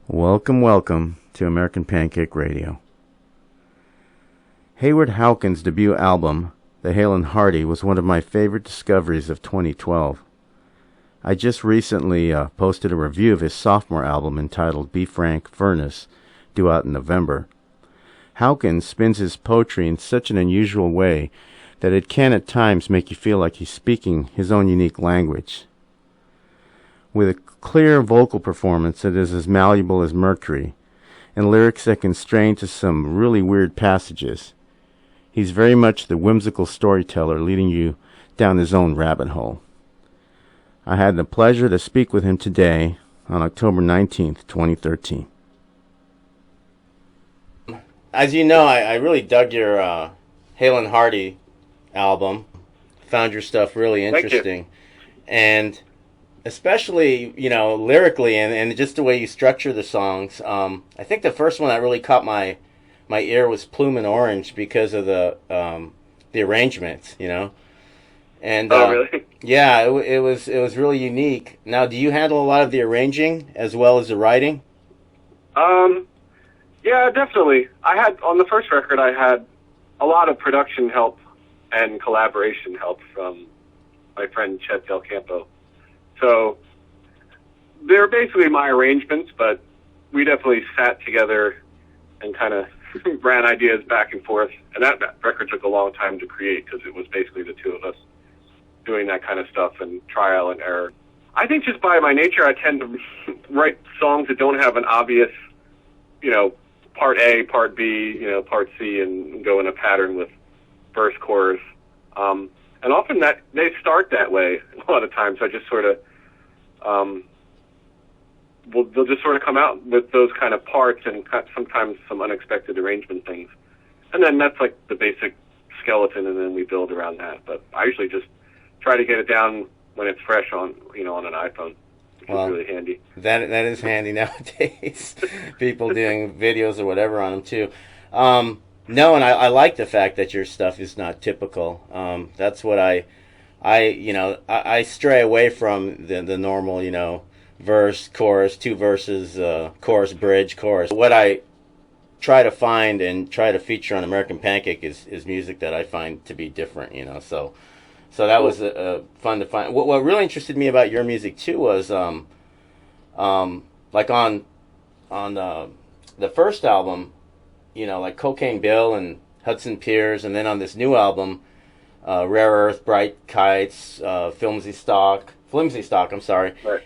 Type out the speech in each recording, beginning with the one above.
Welcome, welcome to American Pancake Radio. Heyward Howkins' debut album, The Hale and Hearty, was one of my favorite discoveries of 2012. I just recently posted a review of his sophomore album entitled Be Frank, Furness, due out in November. Howkins spins his poetry in such an unusual way that it can at times make you feel like he's speaking his own unique language. With a clear vocal performance that is as malleable as mercury, and lyrics that can strain to some really weird passages, he's very much the whimsical storyteller leading you down his own rabbit hole. I had the pleasure to speak with him today on October 19th, 2013. As you know, I really dug your Hale and Hearty album. Found your stuff really interesting. And especially, lyrically and just the way you structure the songs. I think the first one that really caught my ear was Plume and Orange because of the arrangements, And really? Yeah, it was really unique. Now, do you handle a lot of the arranging as well as the writing? Yeah, definitely. On the first record, I had a lot of production help and collaboration help from my friend Chet Del Campo. So they're basically my arrangements, but we definitely sat together and kind of ran ideas back and forth. And that record took a long time to create because it was basically the two of us doing that kind of stuff and trial and error. I think just by my nature, I tend to write songs that don't have an obvious, part A, part B, part C, and go in a pattern with verse, chorus. And often that they start that way. A lot of times, I just sort of, they'll just sort of come out with those kind of parts and sometimes some unexpected arrangement things, and then that's like the basic skeleton, and then we build around that. But I usually just try to get it down when it's fresh on an iPhone, which is really handy. That is handy nowadays. People doing videos or whatever on them too. No, and I like the fact that your stuff is not typical. That's what I stray away from the normal, verse, chorus, two verses, chorus, bridge, chorus. What I try to find and try to feature on American Pancake is music that I find to be different, So that was fun to find. What really interested me about your music too was, like on the first album, like Cocaine Bill and Hudson Piers, and then on this new album, Rare Earth, Bright Kites, Flimsy Stock, I'm sorry. Right.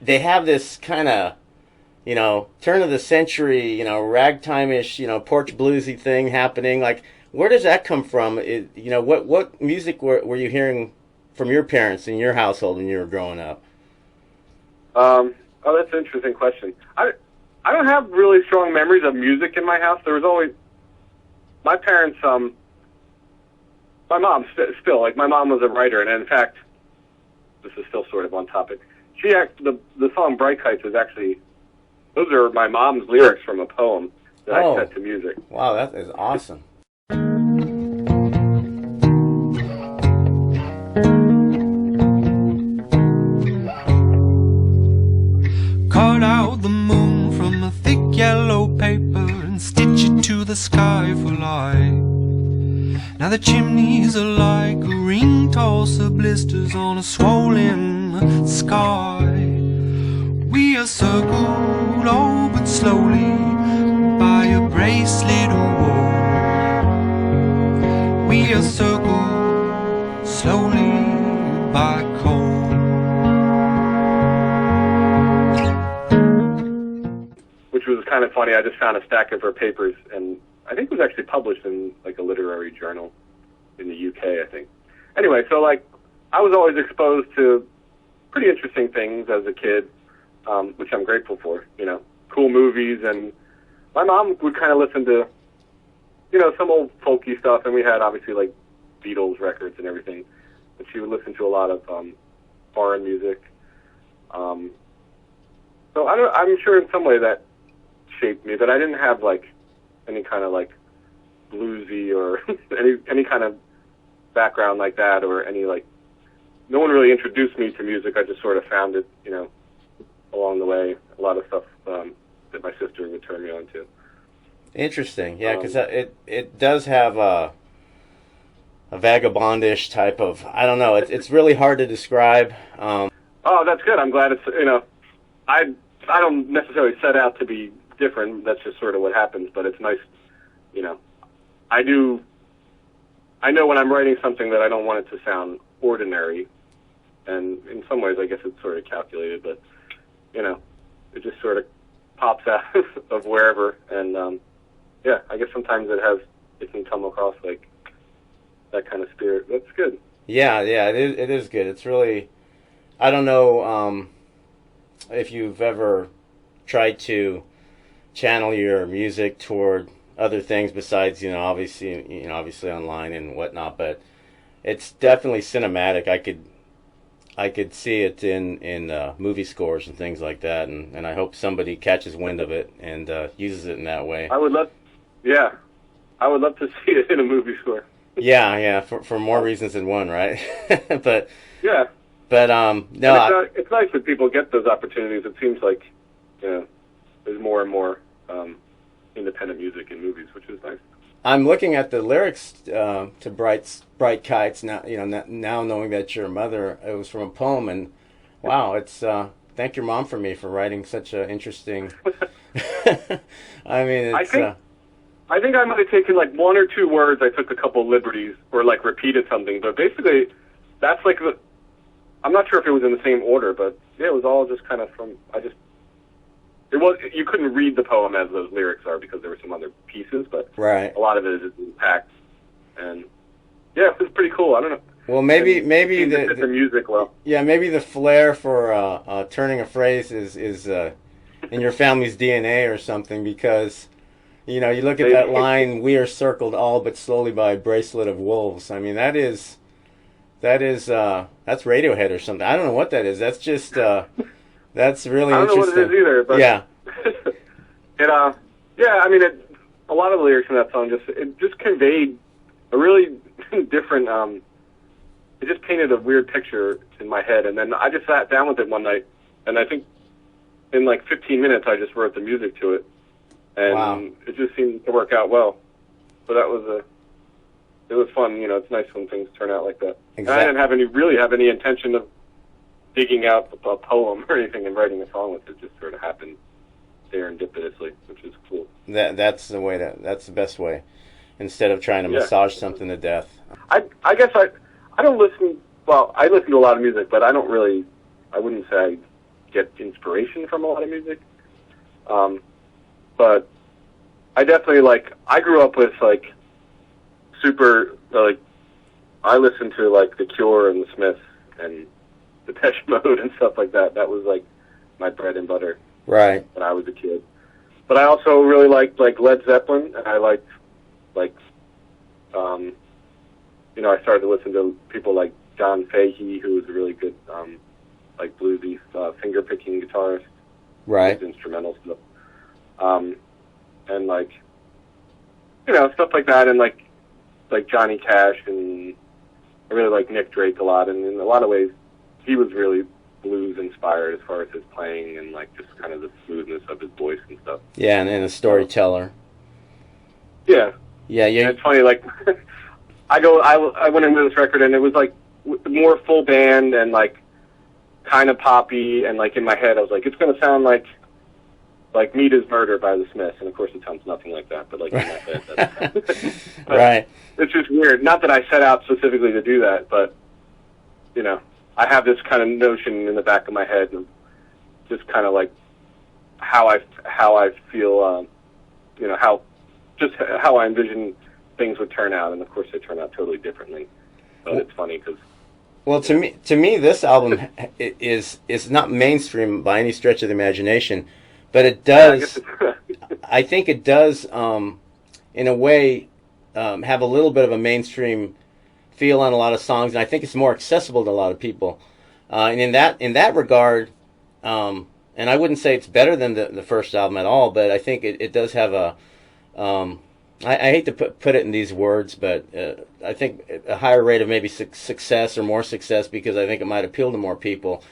They have this kind of, turn of the century, ragtime-ish, porch bluesy thing happening. Like, where does that come from? What music were you hearing from your parents in your household when you were growing up? That's an interesting question. I don't have really strong memories of music in my house. There was always my parents. My mom still my mom was a writer, and in fact, this is still sort of on topic. The song "Bright Kites" is actually those are my mom's lyrics from a poem that I set to music. Wow, that is awesome. Cut out the moon from a thick yellow paper and stitch it to the sky for light. Now the chimneys are like a ring toss of blisters on a swollen sky. We are circled, oh, but slowly by a bracelet of woe. We are circled slowly by cold. Which was kind of funny. I just found a stack of her papers, and I think it was actually published in like a literary journal in the UK, I think. Anyway, so I was always exposed to pretty interesting things as a kid, which I'm grateful for, cool movies. And my mom would kind of listen to, some old folky stuff, and we had obviously like Beatles records and everything, but she would listen to a lot of foreign music. So I'm sure in some way that shaped me, but I didn't have like any kind of like bluesy or any kind of background like that, or any like, no one really introduced me to music. I just sort of found it, along the way. A lot of stuff would turn me on to. Interesting. Yeah, because it does have a vagabondish type of, I don't know, it's really hard to describe. Oh, that's good. I'm glad it's, I don't necessarily set out to be different. That's just sort of what happens, but it's nice, I know when I'm writing something that I don't want it to sound ordinary, and in some ways I guess it's sort of calculated, but, it just sort of pops out of wherever, and, yeah, I guess sometimes it can come across like that kind of spirit. That's good. Yeah, it is good. It's really, I don't know if you've ever tried to channel your music toward other things besides, obviously online and whatnot, but it's definitely cinematic. I could see it in movie scores and things like that, and I hope somebody catches wind of it and uses it in that way. I would love to see it in a movie score. Yeah, for more reasons than one, right? but yeah, but no, it's nice that people get those opportunities. It seems like there's more and more independent music in movies, which is nice. I'm looking at the lyrics to Bright Kites now. Now knowing that you're a mother, it was from a poem, and wow, it's thank your mom for me for writing such an interesting. I mean, it's. I think I might have taken like one or two words. I took a couple liberties or like repeated something, but basically, that's like I'm not sure if it was in the same order, but yeah, it was all just kind of from. You couldn't read the poem as those lyrics are because there were some other pieces, but right. A lot of it is packed, and yeah, it was pretty cool. I don't know. Well, maybe the music well. Yeah, maybe the flair for turning a phrase is in your family's DNA or something, because you look at that line, "We are circled all but slowly by a bracelet of wolves." I mean, that's Radiohead or something. I don't know what that is. That's just that's really interesting. I don't know what it is either, but yeah. I mean, a lot of the lyrics in that song just conveyed a really different. It just painted a weird picture in my head, and then I just sat down with it one night, and I think in like 15 minutes I just wrote the music to it, and wow. It just seemed to work out well. So it was fun. It's nice when things turn out like that. Exactly. And I didn't really have any intention of digging out a poem or anything and writing a song with it. It just sort of happened serendipitously, which is cool. That's the best way, instead of trying to massage something to death. I guess I don't listen. Well, I listen to a lot of music, but I wouldn't say I get inspiration from a lot of music. But I definitely I grew up with super I listened to The Cure and the Smiths and Depeche Mode and stuff like that. That was my bread and butter. Right. When I was a kid. But I also really liked Led Zeppelin, and I liked I started to listen to people like John Fahey, who was a really good bluesy finger picking guitarist. Right. Instrumental stuff. And stuff like that, and like Johnny Cash, and I really like Nick Drake a lot, and in a lot of ways he was really blues inspired as far as his playing and just kind of the smoothness of his voice and stuff. Yeah, and a storyteller. Yeah. Yeah. And it's funny, I went into this record and it was more full band and kind of poppy, and in my head I was it's going to sound like Meat is Murder by the Smiths, and of course it sounds nothing like that, but in my head that's right. It's just weird. Not that I set out specifically to do that, but I have this kind of notion in the back of my head of just kind of how I feel, how I envision things would turn out, and of course they turn out totally differently. But it's funny because. Well, to me, this album is not mainstream by any stretch of the imagination, but it does. I think it does, in a way, have a little bit of a mainstream feel on a lot of songs, and I think it's more accessible to a lot of people. And in that regard, and I wouldn't say it's better than the first album at all, but I think it does have a. I hate to put it in these words, but I think a higher rate of maybe success or more success, because I think it might appeal to more people.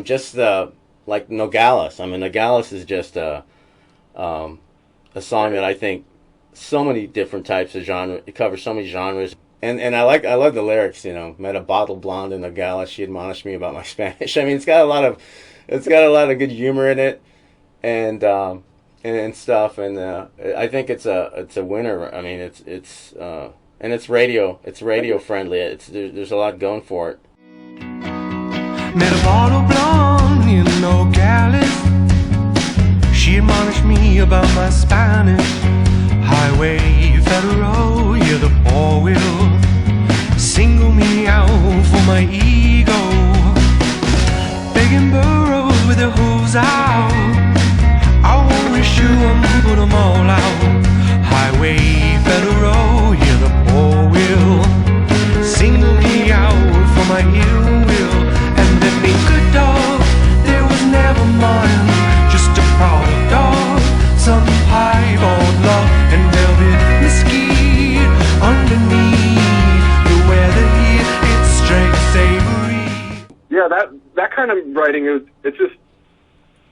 Just Nogales. I mean, Nogales is just a a song that I think so many different types of genre. It covers so many genres. And I love the lyrics. Met a bottle blonde in the gala. She admonished me about my Spanish. I mean, it's got a lot of good humor in it, and stuff. And I think it's a winner. I mean, and it's radio friendly. There's a lot going for it. Met a bottle blonde in Nogales. She admonished me about my Spanish. Highway Federal, yeah, the poor will single me out for my ego. Begging burros with their hooves out. I won't issue them, put them all out. Highway Federal, yeah, the poor will single me out for my ill will. And then me good dog, there was never mine, just a product of some piebald love and velvet mesquite underneath the weather here. It's straight savory. Yeah, that kind of writing it's just,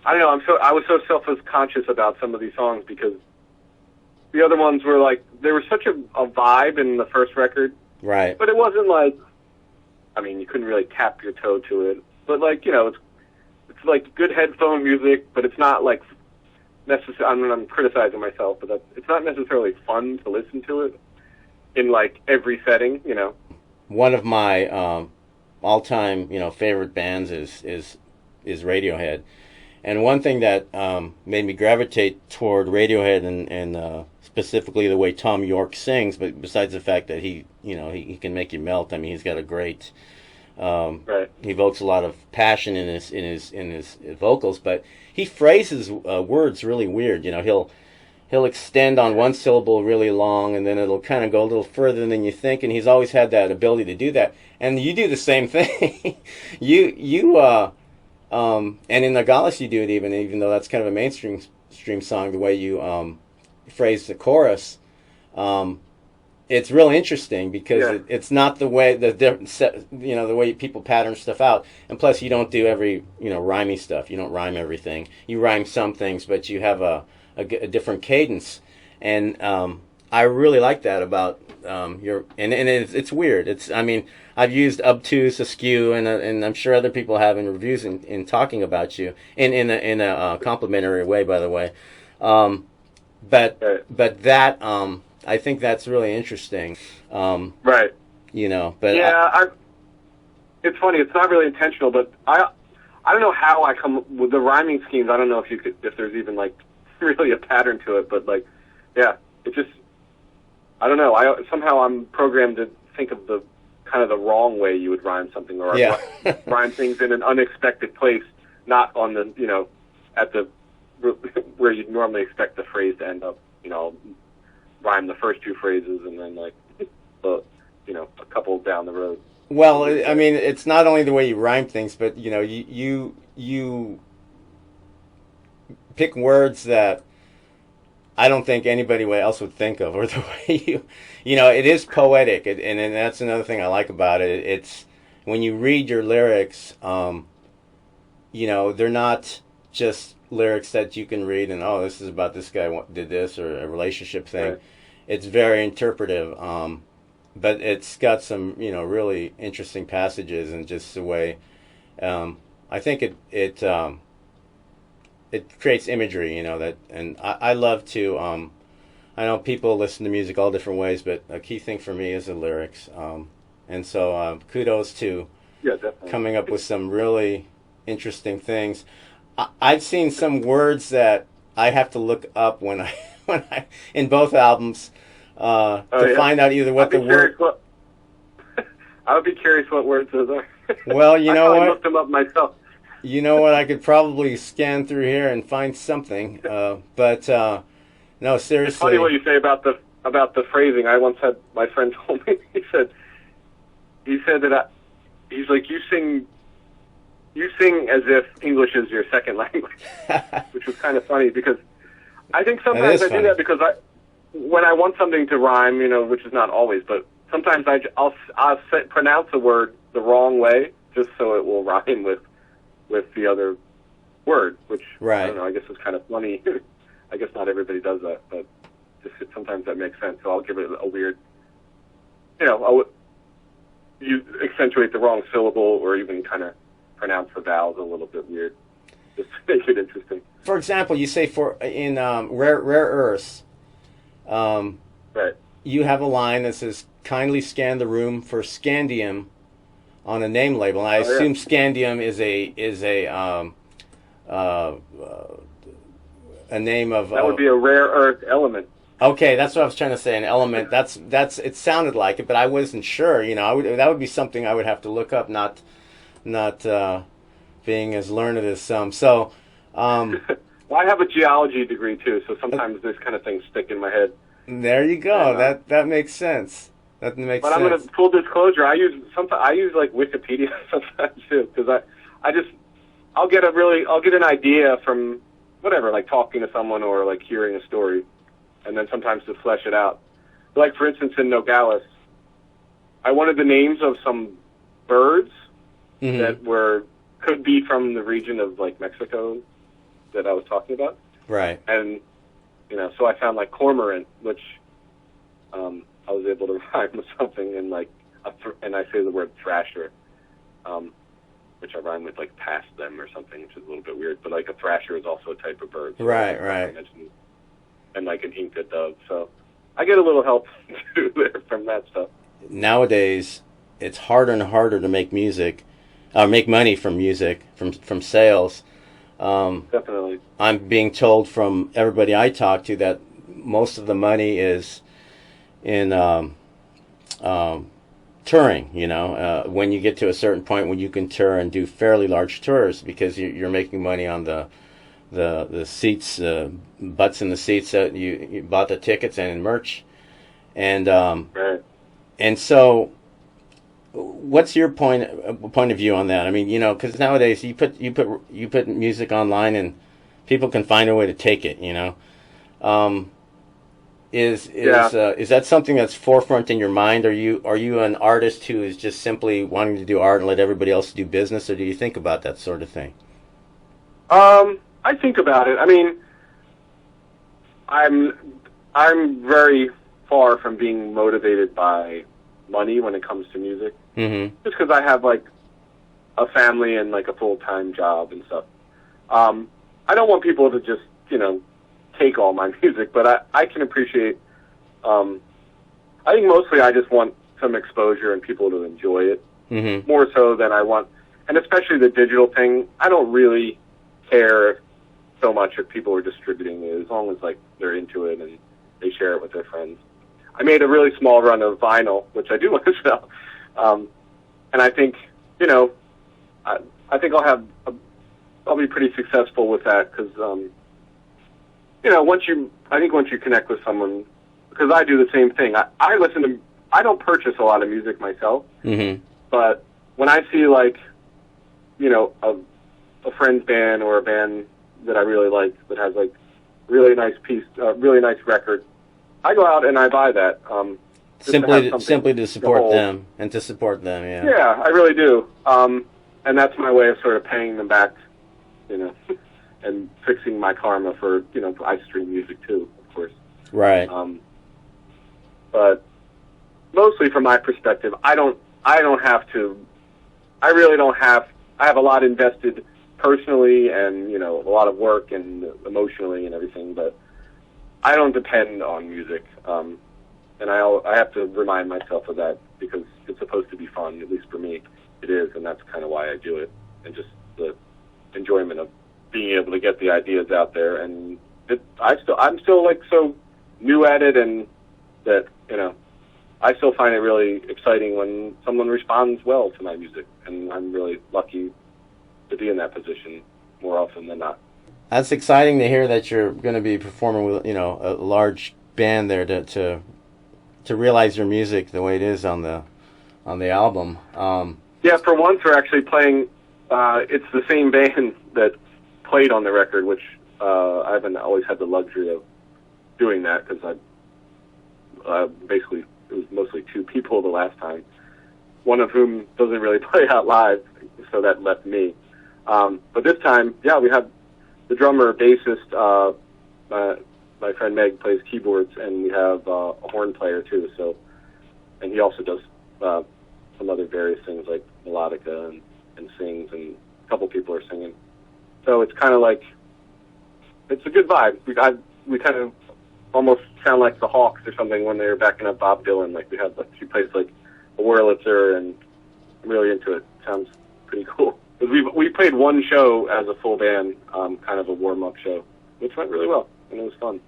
I don't know. I was so self-conscious about some of these songs because the other ones were like, there was such a vibe in the first record, Right. but it wasn't like, I mean, you couldn't really tap your toe to it, but like, it's like good headphone music, but it's not like necessarily, I'm criticizing myself, but it's not necessarily fun to listen to it in like every setting, One of my all-time favorite bands is Radiohead, and one thing that made me gravitate toward Radiohead and specifically the way Tom York sings, but besides the fact that he can make you melt. I mean, he's got a great right. he evokes a lot of passion in his vocals, but he phrases words really weird. He'll extend on one syllable really long, and then it'll kind of go a little further than you think. And he's always had that ability to do that. And you do the same thing. And in Nogales you do it even though that's kind of a mainstream song. The way you phrase the chorus, it's real interesting because it's not the way the way people pattern stuff out. And plus, you don't do every rhymey stuff. You don't rhyme everything. You rhyme some things, but you have a different cadence, and I really like that about your. And it's weird. I've used obtuse, askew, and I'm sure other people have in reviews in talking about you in a complimentary way, by the way. But that I think that's really interesting. Right. But it's funny. It's not really intentional, but I don't know how I come with the rhyming schemes. I don't know if there's even like really a pattern to it, but like, yeah, it just, I don't know. Somehow I'm programmed to think of the kind of the wrong way you would rhyme something, or rhyme things in an unexpected place, not on the at the where you'd normally expect the phrase to end up. Rhyme the first two phrases and then like a couple down the road. Well, I mean, it's not only the way you rhyme things, but you pick words that I don't think anybody else would think of, or the way it is poetic, and that's another thing I like about it. It's when you read your lyrics, they're not just lyrics that you can read and this is about this guy did this, or a relationship thing. Right. It's very interpretive, but it's got some really interesting passages, and just the way I think it creates imagery, that, and I love to I know people listen to music all different ways, but a key thing for me is the lyrics, and so kudos to coming up with some really interesting things. I've seen some words that I have to look up when I in both albums to find out either what the word. I would be curious what words those are. Well, I looked them up myself. You know what? I could probably scan through here and find something, but no, seriously. It's funny what you say about the phrasing. I once had my friend told me. He said that he's like, you sing as if English is your second language, which was kind of funny because I think sometimes I do that because when I want something to rhyme, which is not always, but sometimes I'll pronounce a word the wrong way just so it will rhyme with the other word, which I don't know, I guess is kind of funny. I guess not everybody does that, but just sometimes that makes sense. So I'll give it a weird, you accentuate the wrong syllable or even kind of pronounce the vowels a little bit weird, just to make it interesting. For example, you say in rare earths, Right. you have a line that says, "Kindly scan the room for scandium," on a name label. And I assume scandium is a name of. That would be a rare earth element. Okay, that's what I was trying to say. An element. That's. It sounded like it, but I wasn't sure. That would be something I would have to look up. Not being as learned as some. So. Well, I have a geology degree too, so sometimes this kind of things stick in my head. There you go. That makes sense. That makes sense. But I'm going to full disclosure. I use like Wikipedia sometimes too, because I'll get an idea from whatever, like talking to someone or like hearing a story, and then sometimes to flesh it out. Like for instance, in Nogales, I wanted the names of some birds that could be from the region of like Mexico that I was talking about. Right. And so I found like cormorant, which I was able to rhyme with something, and like and I say the word thrasher, which I rhyme with like past them or something, which is a little bit weird. But like a thrasher is also a type of bird. So right. And like an Inca dove. So I get a little help too there from that stuff. Nowadays, it's harder and harder to make music, make money from music, from sales. Definitely. I'm being told from everybody I talk to that most of the money is in touring. When you get to a certain point when you can tour and do fairly large tours, because you're making money on the seats, butts in the seats that you bought the tickets and merch, and right. And so. What's your point of view on that? I mean, because nowadays you put music online and people can find a way to take it. Is that something that's forefront in your mind? Are you an artist who is just simply wanting to do art and let everybody else do business, or do you think about that sort of thing? I think about it. I mean, I'm very far from being motivated by money when it comes to music. Mm-hmm. Just because I have like a family and like a full-time job and stuff. I don't want people to just take all my music, but I can appreciate. I think mostly I just want some exposure and people to enjoy it more so than I want, and especially the digital thing. I don't really care so much if people are distributing it, as long as like they're into it and they share it with their friends. I made a really small run of vinyl, which I do want to sell. And I think, I think I'll be pretty successful with that because, once you connect with someone, because I do the same thing. I don't purchase a lot of music myself, but when I see like, a friend's band or a band that I really like that has like really nice record, I go out and I buy that. Simply to support them and to support them, yeah. Yeah, I really do. And that's my way of sort of paying them back, and fixing my karma for, I stream music too, of course. Right. But mostly from my perspective, I have a lot invested personally and, a lot of work and emotionally and everything, but I don't depend on music. And I have to remind myself of that because it's supposed to be fun, at least for me. It is, and that's kind of why I do it, and just the enjoyment of being able to get the ideas out there. And I'm still like so new at it, and that I still find it really exciting when someone responds well to my music, and I'm really lucky to be in that position more often than not. That's exciting to hear that you're going to be performing with a large band there to realize your music the way it is on the album. Yeah, for once we're actually playing. It's the same band that played on the record, which I haven't always had the luxury of doing that because basically it was mostly two people the last time. One of whom doesn't really play out live, so that left me. But this time, yeah, we have the drummer, bassist, my friend Meg plays keyboards, and we have a horn player too. So, and he also does some other various things like melodica and sings, and a couple people are singing. So it's kind of like, it's a good vibe. We kind of almost sound like the Hawks or something when they were backing up Bob Dylan. Like we have like she plays like a Wurlitzer, and I'm really into it. Sounds pretty cool. We played one show as a full band, kind of a warm-up show, which went really well, and it was fun.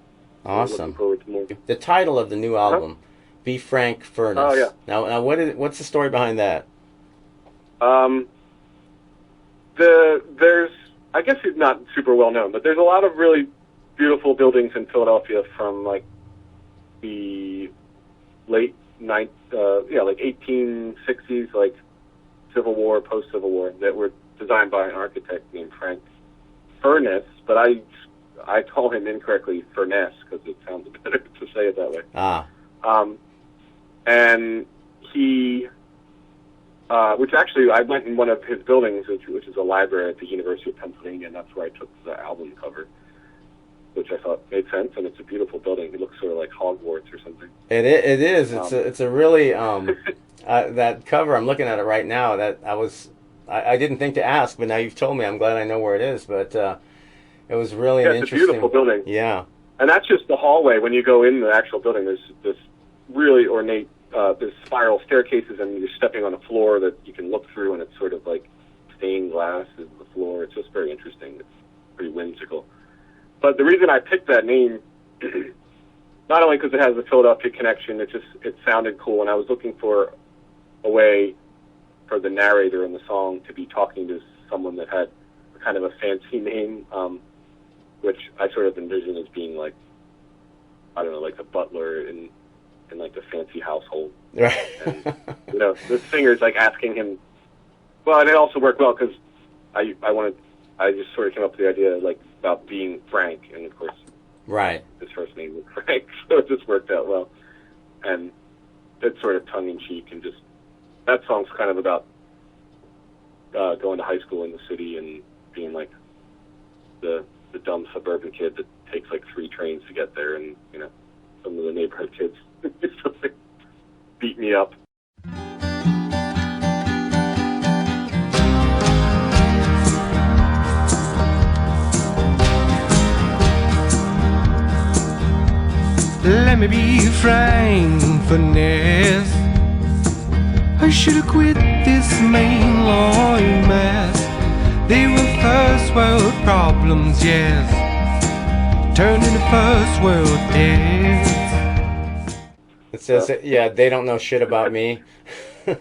Awesome. Looking forward to more. The title of the new album, Be Frank, Furness. Oh, yeah. Now what's the story behind that? There's, I guess it's not super well known, but there's a lot of really beautiful buildings in Philadelphia from like the late like 1860s, like Civil War, post-Civil War, that were designed by an architect named Frank Furness, but I call him incorrectly Furness because it sounds better to say it that way. And he, which actually I went in one of his buildings, which is a library at the University of Pennsylvania, and that's where I took the album cover, which I thought made sense, and it's a beautiful building. It looks sort of like Hogwarts or something. It is. It's a really that cover. I'm looking at it right now. That I didn't think to ask, but now you've told me. I'm glad I know where it is. But it was really an interesting. It's a beautiful building. Yeah. And that's just the hallway. When you go in the actual building, there's this really ornate, there's spiral staircases, and you're stepping on a floor that you can look through, and it's sort of like stained glass is the floor. It's just very interesting. It's pretty whimsical. But the reason I picked that name, not only because it has the Philadelphia connection, it sounded cool, and I was looking for a way for the narrator in the song to be talking to someone that had kind of a fancy name, which I sort of envision as being like, I don't know, like a butler in like a fancy household. Right. And, the singer's like asking him, well, and it also worked well because I just sort of came up with the idea like about being Frank, and of course, right, his first name was Frank, so it just worked out well. And it's sort of tongue-in-cheek, and just, that song's kind of about going to high school in the city and being like the dumb suburban kid that takes like 3 trains to get there, and some of the neighborhood kids beat me up. Let me be frank, Furness. I should have quit this mainline mess. They were first world problems, yes, turned into first world deaths. It says, they don't know shit about me. Yeah,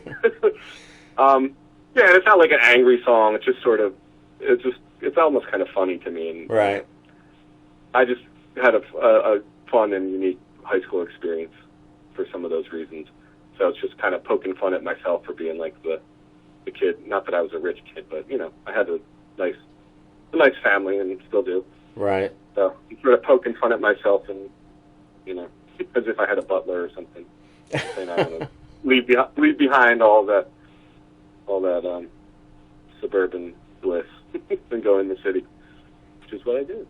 it's not like an angry song. It's just sort of, it's almost kind of funny to me. And right. I just had a fun and unique high school experience for some of those reasons. So it's just kind of poking fun at myself for being like the kid. Not that I was a rich kid, but I had a nice family and still do. Right. So I'm sort of poking fun at myself, and as if I had a butler or something, saying I want to leave behind all that suburban bliss and go in the city, which is what I did.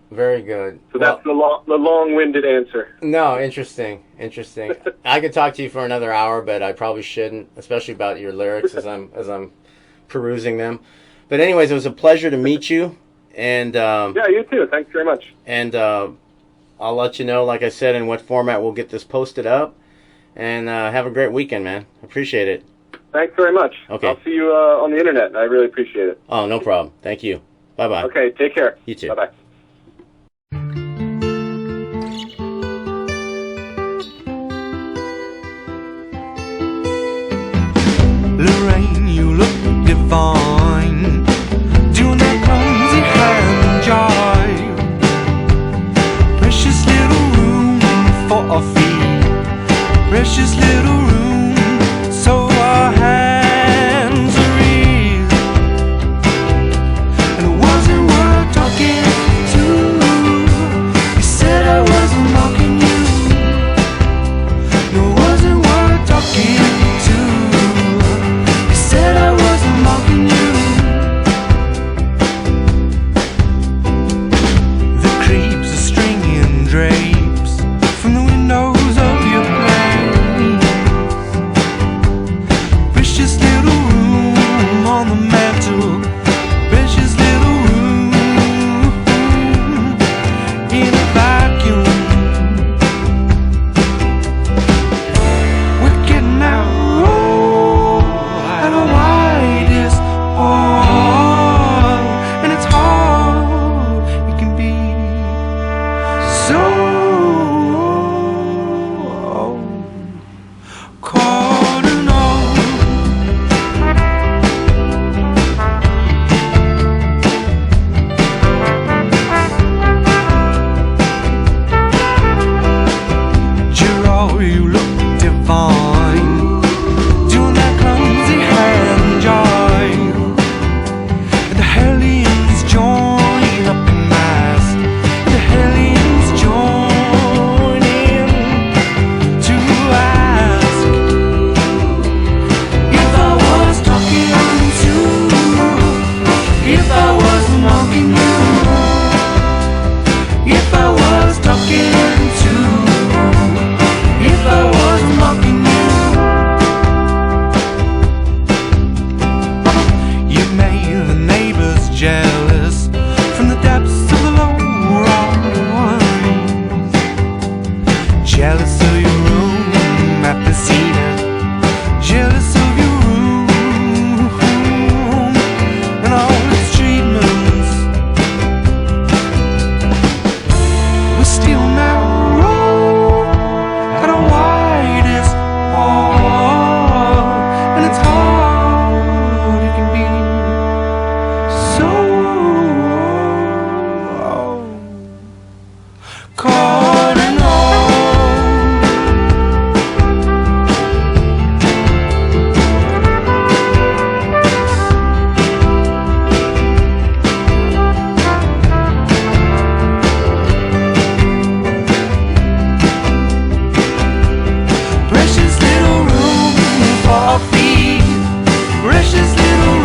Very good. So that's the long-winded answer. No, interesting. I could talk to you for another hour, but I probably shouldn't, especially about your lyrics as I'm perusing them. But anyways, it was a pleasure to meet you. And yeah, you too. Thanks very much. And I'll let you know, like I said, in what format we'll get this posted up. And have a great weekend, man. Appreciate it. Thanks very much. Okay. I'll see you on the internet. I really appreciate it. Oh, no problem. Thank you. Bye-bye. Okay, take care. You too. Bye-bye. Lorraine, you look divine, doing that clumsy hand jive. Precious little room for our feet, precious little room so our hands are eased. And it wasn't worth talking to. You said I wasn't mocking you. No, it wasn't worth talking to. Said I wasn't mocking you. The creep precious little